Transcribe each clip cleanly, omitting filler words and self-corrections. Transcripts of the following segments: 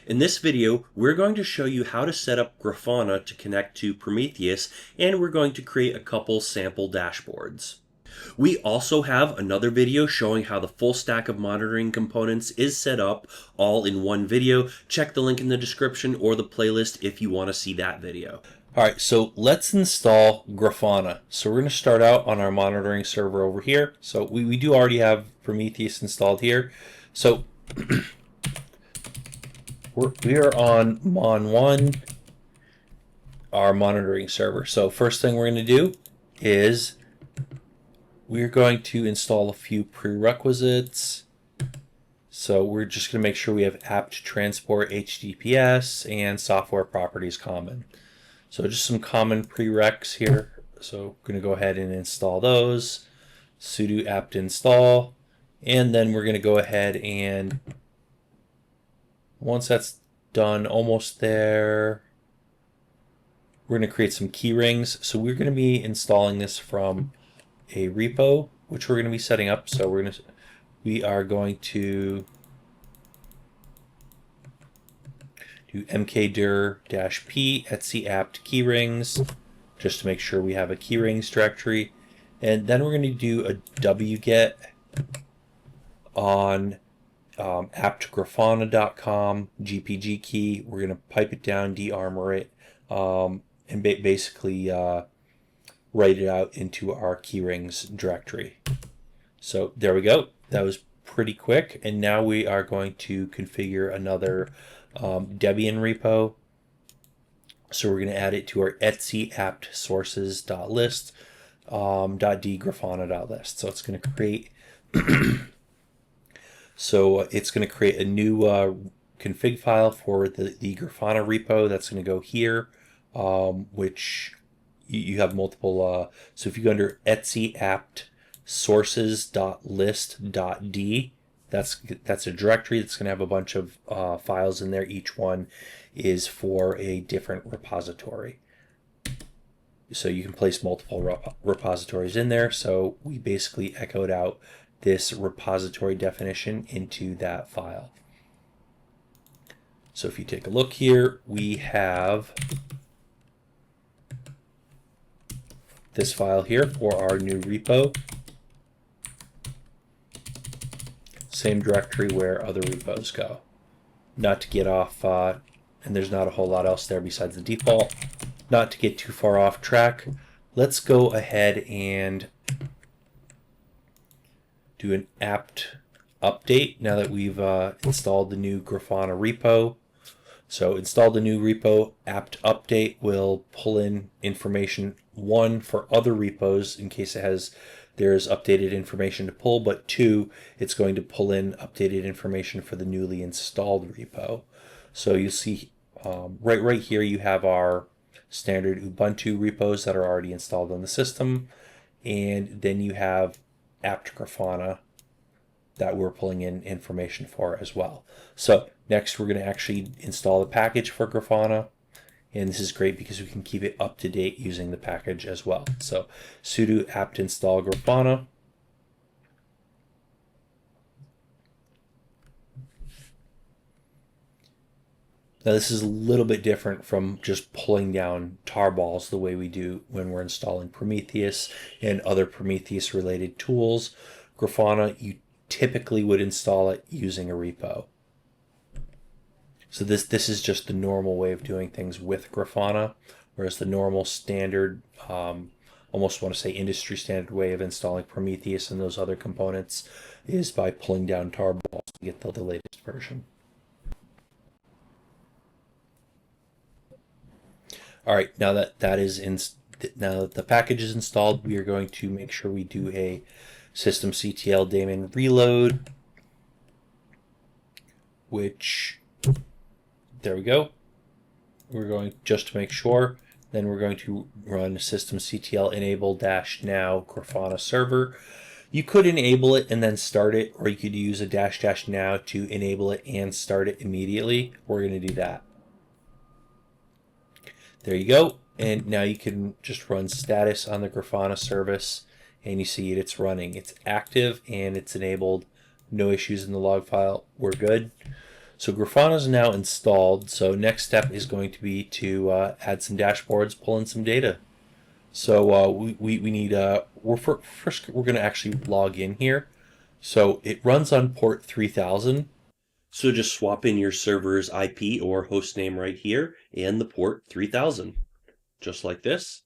In this video, we're going to show you how to set up Grafana to connect to Prometheus, and we're going to create a couple sample dashboards. We also have another video showing how the full stack of monitoring components is set up all in one video. Check the link in the description or the playlist if you want to see that video. Alright, so let's install Grafana. So we're going to start out on our monitoring server over here. So we do already have Prometheus installed here. So we are on Mon1, our monitoring server. So first thing we're going to do is we're going to install a few prerequisites. So we're just going to make sure we have apt transport HTTPS and software properties common. So just some common prereqs here. So we're going to go ahead and install those. Sudo apt install. And then we're going to go ahead and once that's done, almost there, we're going to create some key rings. So we're going to be installing this from a repo, which we're going to be setting up. So we are going to do mkdir-p etc apt keyrings just to make sure we have a keyrings directory. And then we're going to do a wget on aptgrafana.com GPG key. We're going to pipe it down, de-armor it, and basically write it out into our keyrings directory. So there we go. That was pretty quick. And now we are going to configure another Debian repo. So we're going to add it to our etc apt sources.list .dgrafana.list. So it's going to create it's going to create a new config file for the Grafana repo. That's going to go here, which you have multiple. So if you go under etc apt sources.list.d, that's a directory that's going to have a bunch of files in there. Each one is for a different repository. So you can place multiple repositories in there. So we basically echoed out this repository definition into that file. So if you take a look here, we have this file here for our new repo. Same directory where other repos go. Not to get off, and there's not a whole lot else there besides the default. Not to get too far off track, let's go ahead and do an apt update now that we've installed the new Grafana repo. So install the new repo. Apt update will pull in information, one, for other repos in case there's updated information to pull, but two, it's going to pull in updated information for the newly installed repo. So you see right here you have our standard Ubuntu repos that are already installed on the system, and then you have apt Grafana that we're pulling in information for as well. So next we're going to actually install the package for Grafana, and this is great because we can keep it up to date using the package as well. So sudo apt install Grafana. Now this is a little bit different from just pulling down tarballs the way we do when we're installing Prometheus and other Prometheus related tools. Grafana, you typically would install it using a repo. So this is just the normal way of doing things with Grafana, whereas the normal standard, almost want to say industry standard way of installing Prometheus and those other components is by pulling down tarballs to get the latest version. All right, now that the package is installed, we are going to make sure we do a systemctl daemon reload, which, there we go. We're going just to make sure. Then we're going to run systemctl enable -now Grafana server. You could enable it and then start it, or you could use a --now to enable it and start it immediately. We're going to do that. There you go. And now you can just run status on the Grafana service, and you see it's running. It's active and it's enabled. No issues in the log file. We're good. So Grafana is now installed. So next step is going to be to add some dashboards, pull in some data. So we need first we're going to actually log in here. So it runs on port 3000. So just swap in your server's IP or host name right here and the port 3000, just like this.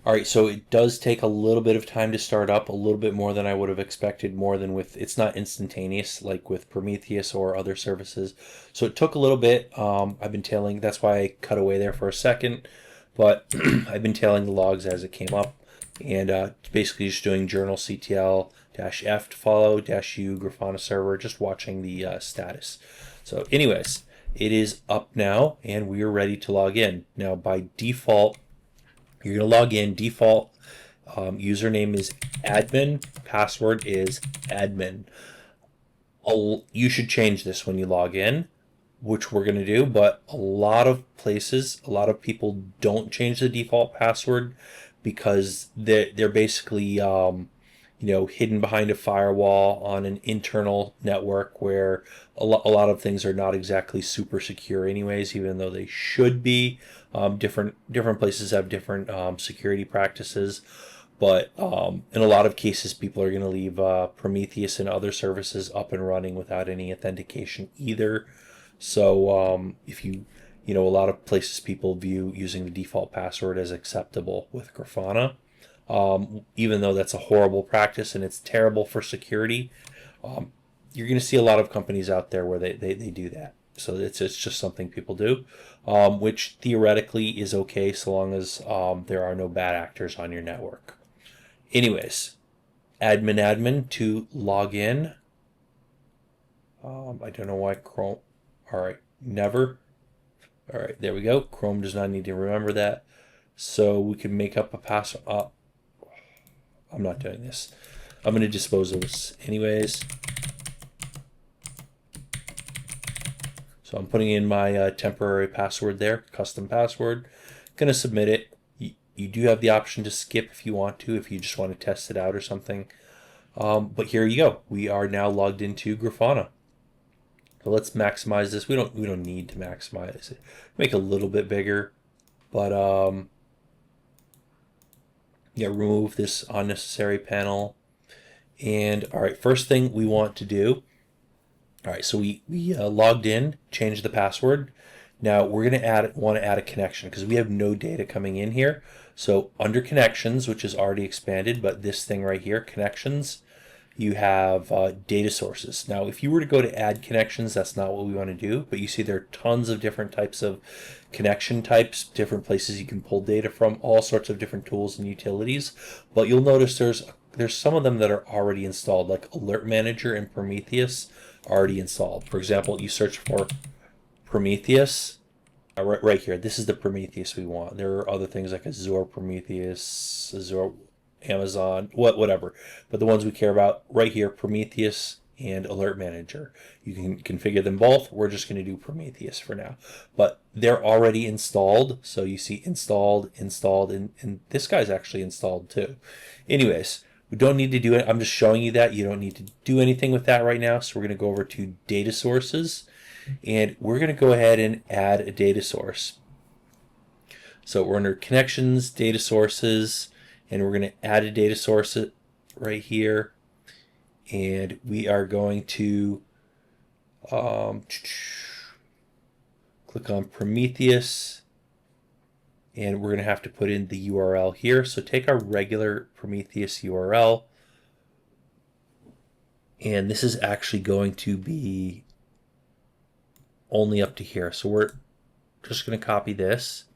All right, so it does take a little bit of time to start up, a little bit more than I would have expected, more than with, it's not instantaneous like with Prometheus or other services. So it took a little bit. I've been tailing, that's why I cut away there for a second, but I've been tailing the logs as it came up, and basically just doing journal CTL -F to follow -U Grafana server, just watching the status. So anyways, it is up now and we are ready to log in. Now by default, you're going to log in. Default username is admin. Password is admin. You should change this when you log in, which we're going to do. But a lot of places, a lot of people don't change the default password because they're basically hidden behind a firewall on an internal network where a lot of things are not exactly super secure anyways, even though they should be. Different places have different security practices, but in a lot of cases people are going to leave Prometheus and other services up and running without any authentication either. So if a lot of places people view using the default password as acceptable with Grafana, even though that's a horrible practice and it's terrible for security. You're going to see a lot of companies out there where they do that. So it's just something people do, which theoretically is okay so long as there are no bad actors on your network. Anyways, admin to log in. I don't know why Chrome. All right, never. All right, there we go. Chrome does not need to remember that. So we can make up a password. I'm not doing this. I'm going to dispose of this anyways. So I'm putting in my temporary password there, custom password. Going to submit it. You do have the option to skip if you want to, if you just want to test it out or something. But here you go. We are now logged into Grafana. So let's maximize this. We don't need to maximize it. Make it a little bit bigger, but remove this unnecessary panel. And all right, first thing we want to do. All right, so we logged in, changed the password. Now we're going to want to add a connection because we have no data coming in here. So under connections, which is already expanded, but this thing right here, connections, you have data sources. Now, if you were to go to add connections, that's not what we want to do, but you see there are tons of different types of connection types, different places you can pull data from, all sorts of different tools and utilities. But you'll notice there's some of them that are already installed, like Alert Manager and Prometheus already installed. For example, you search for Prometheus, right here. This is the Prometheus we want. There are other things like Azure Prometheus, Azure Amazon, whatever. But the ones we care about right here, Prometheus and Alert Manager. You can configure them both. We're just going to do Prometheus for now. But they're already installed. So you see installed, and this guy's actually installed too. Anyways, we don't need to do it. I'm just showing you that. You don't need to do anything with that right now. So we're going to go over to data sources. And we're going to go ahead and add a data source. So we're under connections, data sources, and we're going to add a data source right here. And we are going to click on Prometheus. And we're going to have to put in the URL here. So take our regular Prometheus URL. And this is actually going to be only up to here. So we're just going to copy this,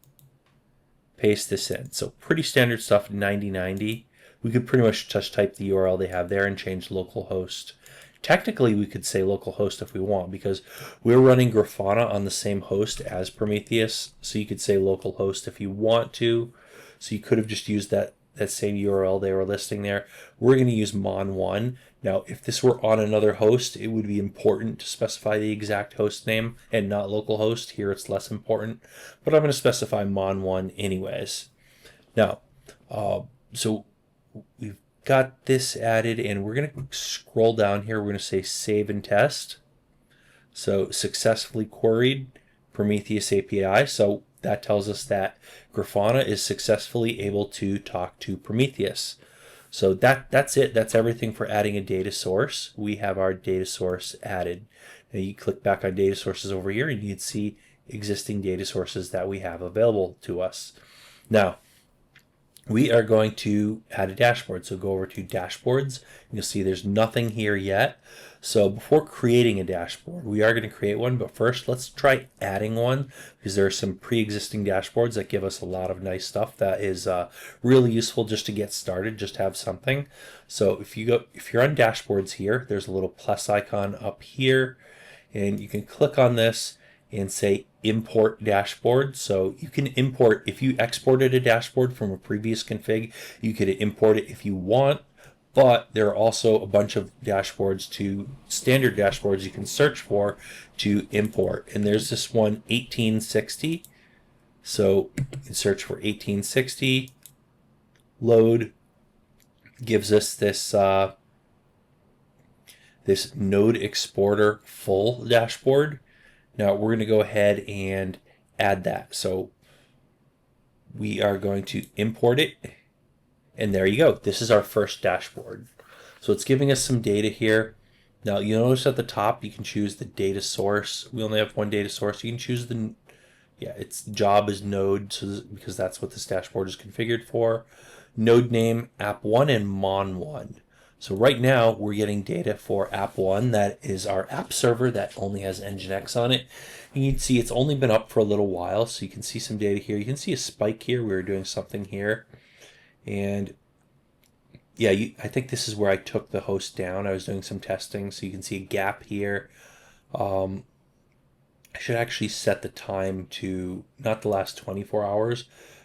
paste this in. So pretty standard stuff, 9090. We could pretty much just type the URL they have there and change localhost. Technically, we could say localhost if we want because we're running Grafana on the same host as Prometheus. So you could say localhost if you want to. So you could have just used that same URL they were listing there. We're going to use mon1. Now, if this were on another host, it would be important to specify the exact host name and not localhost. Here it's less important, but I'm going to specify mon1 anyways. Now, so we've got this added, and we're going to scroll down here. We're going to say save and test. So successfully queried Prometheus API. So that tells us that Grafana is successfully able to talk to Prometheus. So that's it. That's everything for adding a data source. We have our data source added. Now you click back on data sources over here and you can see existing data sources that we have available to us. Now, we are going to add a dashboard. So go over to dashboards. And you'll see there's nothing here yet. So before creating a dashboard, we are going to create one. But first, let's try adding one because there are some pre-existing dashboards that give us a lot of nice stuff that is really useful just to get started, just have something. So if you're on dashboards here, there's a little plus icon up here, and you can click on this and say import dashboard. So you can import, if you exported a dashboard from a previous config, you could import it if you want, but there are also a bunch of dashboards standard dashboards you can search for to import. And there's this one, 1860. So you can search for 1860, load, gives us this this node exporter full dashboard. Now we're going to go ahead and add that. So we are going to import it. And there you go. This is our first dashboard. So it's giving us some data here. Now you'll notice at the top you can choose the data source. We only have one data source. You can choose its job is node, because that's what this dashboard is configured for. Node name, app1, and mon1. So right now we're getting data for app1. That is our app server that only has Nginx on it. And you can see it's only been up for a little while, so you can see some data here. You can see a spike here. We were doing something here. And yeah, I think this is where I took the host down. I was doing some testing, so you can see a gap here. I should actually set the time to not the last 24 hours.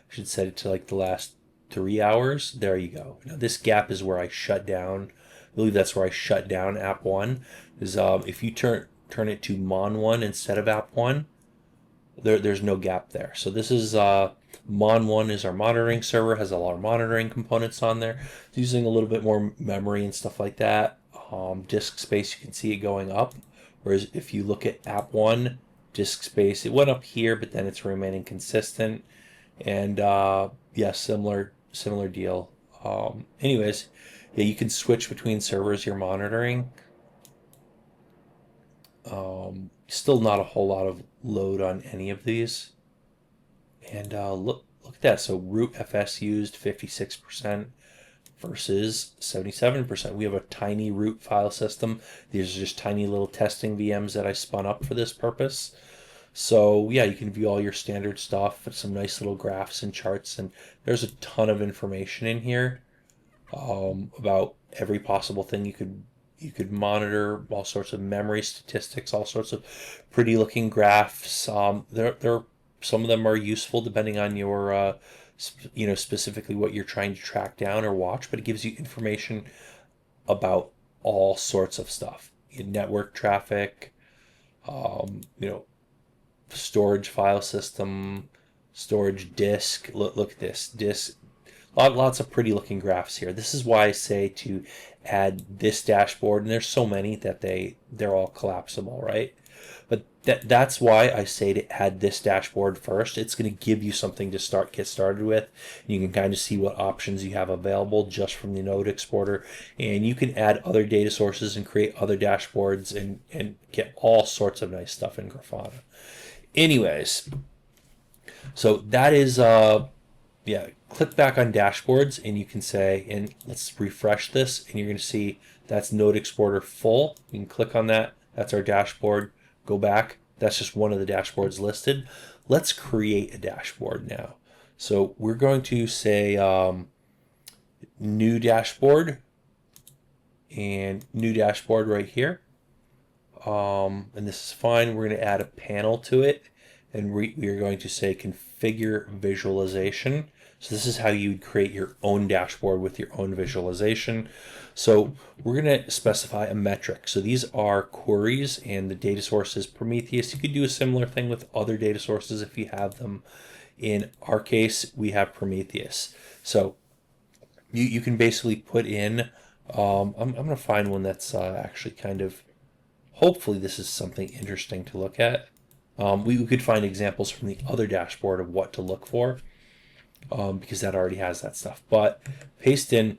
I should set it to like the last 3 hours. There you go. Now this gap is where I shut down. I believe that's where I shut down app1. Is if you turn it to mon1 instead of app1, there's no gap there. So this is mon1 is our monitoring server, has a lot of monitoring components on there. It's using a little bit more memory and stuff like that. Disk space, you can see it going up. Whereas if you look at app1, disk space, it went up here, but then it's remaining consistent. And yeah, similar deal. Anyways, yeah, you can switch between servers you're monitoring. Still not a whole lot of load on any of these. And look at that. So root FS used 56% versus 77%. We have a tiny root file system. These are just tiny little testing VMs that I spun up for this purpose. So yeah, you can view all your standard stuff, some nice little graphs and charts, and there's a ton of information in here about every possible thing you could monitor, all sorts of memory statistics, all sorts of pretty looking graphs. There some of them are useful depending on your specifically what you're trying to track down or watch, but it gives you information about all sorts of stuff. Network traffic, storage file system, storage disk. Look at this disk. Lots of pretty looking graphs here. This is why I say to add this dashboard, and there's so many that they're all collapsible, right? But that's why I say to add this dashboard first. It's going to give you something to get started with. You can kind of see what options you have available just from the node exporter, and you can add other data sources and create other dashboards and get all sorts of nice stuff in Grafana. Anyways, so that is click back on dashboards and you can say, and let's refresh this, and you're going to see that's node exporter full. You can click on that. That's our dashboard. Go back. That's just one of the dashboards listed. Let's create a dashboard now. So we're going to say new dashboard, and new dashboard right here. And this is fine. We're going to add a panel to it, and we are going to say configure visualization. So this is how you create your own dashboard with your own visualization. So we're going to specify a metric. So these are queries, and the data source is Prometheus. You could do a similar thing with other data sources if you have them. In our case, we have Prometheus. So you can basically put in, I'm going to find one that's actually kind of hopefully this is something interesting to look at. We could find examples from the other dashboard of what to look for, because that already has that stuff. But paste in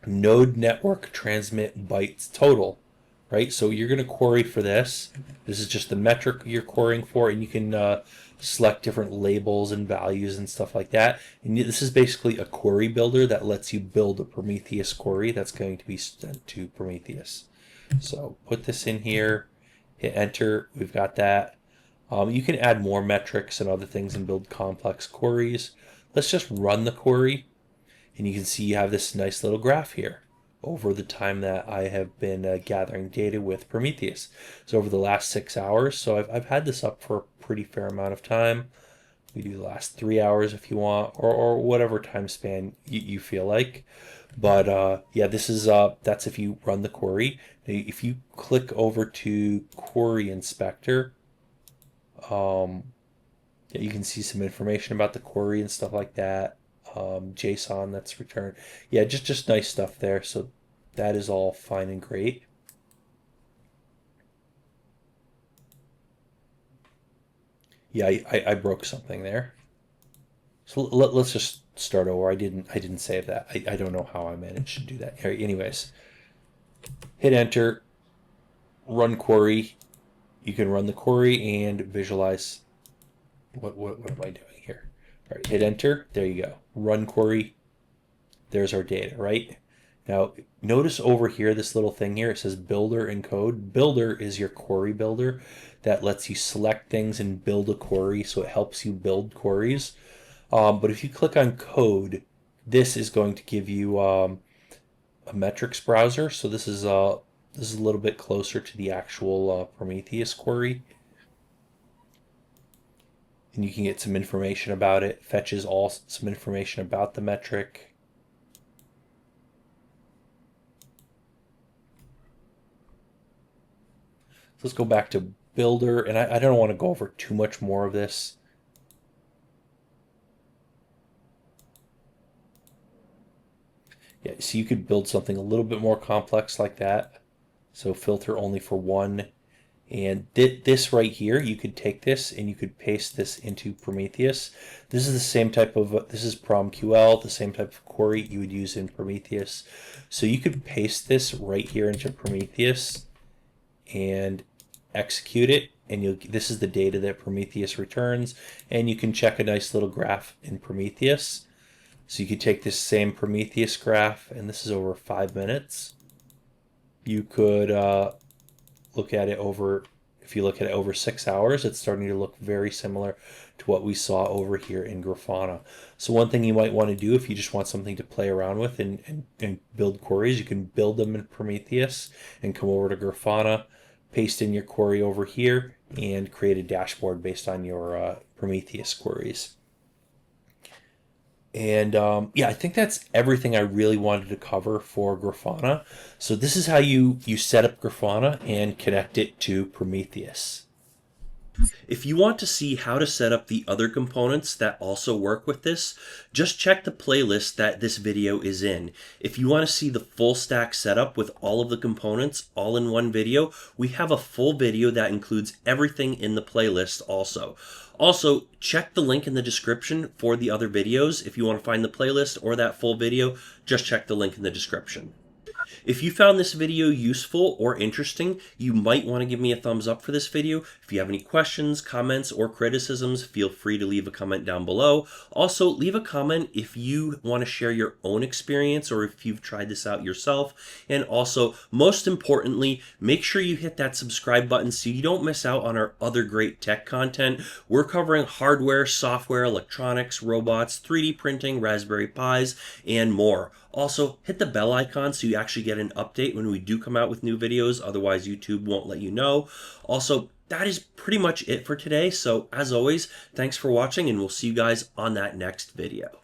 node network transmit bytes total, right? So you're going to query for this. This is just the metric you're querying for, and you can select different labels and values and stuff like that. And this is basically a query builder that lets you build a Prometheus query that's going to be sent to Prometheus. So put this in here, hit enter, we've got that. You can add more metrics and other things and build complex queries. Let's just run the query, and you can see you have this nice little graph here over the time that I have been gathering data with Prometheus. So over the last 6 hours, so I've had this up for a pretty fair amount of time. We do the last 3 hours if you want, or whatever time span you feel like. But yeah, this is that's if you run the query. Now, if you click over to Query Inspector, yeah, you can see some information about the query and stuff like that. JSON that's returned. Yeah, just nice stuff there. So that is all fine and great. Yeah, I broke something there. So let's just start over. I didn't save that. I don't know how I managed to do that. Anyways, hit enter, run query. You can run the query and visualize what am I doing here? All right, hit enter. There you go. Run query. There's our data, right? Now, notice over here, this little thing here, it says builder and code. Builder is your query builder that lets you select things and build a query, so it helps you build queries. But if you click on code, this is going to give you a metrics browser. So this is a little bit closer to the actual Prometheus query. And you can get some information about it. Fetches some information about the metric. So let's go back to builder, and I don't want to go over too much more of this. Yeah, so you could build something a little bit more complex like that. So filter only for one. And this right here, you could take this and you could paste this into Prometheus. This is the same type of, this is PromQL, the same type of query you would use in Prometheus. So you could paste this right here into Prometheus and execute it. And this is the data that Prometheus returns. And you can check a nice little graph in Prometheus. So you could take this same Prometheus graph, and this is over 5 minutes. You could look at it over, if you look at it over 6 hours, it's starting to look very similar to what we saw over here in Grafana. So one thing you might want to do if you just want something to play around with and build queries, you can build them in Prometheus and come over to Grafana, paste in your query over here, and create a dashboard based on your Prometheus queries. And yeah, I think that's everything I really wanted to cover for Grafana. So this is how you set up Grafana and connect it to Prometheus. If you want to see how to set up the other components that also work with this, just check the playlist that this video is in. If you want to see the full stack setup with all of the components all in one video, we have a full video that includes everything in the playlist also. Also, check the link in the description for the other videos. If you want to find the playlist or that full video, just check the link in the description. If you found this video useful or interesting, you might want to give me a thumbs up for this video. If you have any questions, comments, or criticisms, feel free to leave a comment down below. Also, leave a comment if you want to share your own experience or if you've tried this out yourself. And also, most importantly, make sure you hit that subscribe button so you don't miss out on our other great tech content. We're covering hardware, software, electronics, robots, 3D printing, Raspberry Pis, and more. Also, hit the bell icon so you actually get an update when we do come out with new videos. Otherwise, YouTube won't let you know. Also, that is pretty much it for today. So, as always, thanks for watching, and we'll see you guys on that next video.